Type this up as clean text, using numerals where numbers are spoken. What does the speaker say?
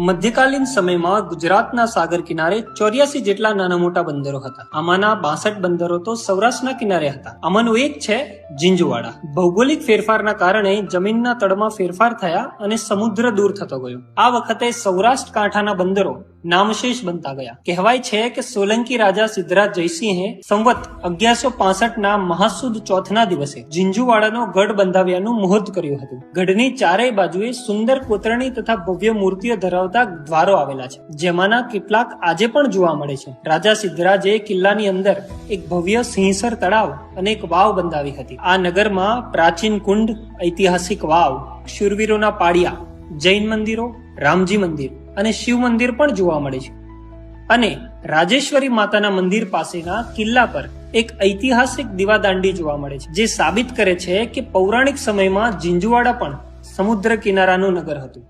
મધ્યકાલીન સમયમાં ગુજરાતના સાગર કિનારે 84 જેટલા નાના મોટા બંદરો હતા. આમાંના 62 બંદરો તો સૌરાષ્ટ્રના કિનારે હતા. આમાંનું એક છે ઝીંઝુવાડા. ભૌગોલિક ફેરફારના કારણે જમીનના તળમાં ફેરફાર થયા અને સમુદ્ર દૂર થતો ગયો. આ વખતે સૌરાષ્ટ્ર કાંઠાના બંદરો નામશેષ બનતા ગયા. કહેવાય છે કે સોલંકી રાજા સિદ્ધરાજ જયસિંહે સંવત 1165 ના મહાસુદ ચોથના દિવસે ઝીંઝુવાડાનો ગઢ બંધાવ્યાનું મુહૂર્ત કર્યું હતું. ગઢની ચારેય બાજુએ સુંદર કોતરણી તથા ભવ્ય મૂર્તિઓ ધરાવતા દ્વારો આવેલા છે, જેમાંના કેટલાક આજે પણ જોવા મળે છે. રાજા સિદ્ધરાજે કિલ્લાની અંદર એક ભવ્ય સિંહસર તળાવ અને એક વાવ બંધાવી હતી. આ નગરમાં પ્રાચીન કુંડ, ઐતિહાસિક વાવ, શૂરવીરોના પાડિયા, જૈન મંદિરો, રામજી મંદિર અને શિવ મંદિર પણ જોવા મળે છે. અને રાજેશ્વરી માતાના મંદિર પાસેના કિલ્લા પર એક ઐતિહાસિક દીવાદાંડી જોવા મળે છે, જે સાબિત કરે છે કે પૌરાણિક સમયમાં ઝીંઝુવાડા પણ સમુદ્ર કિનારાનું નગર હતું.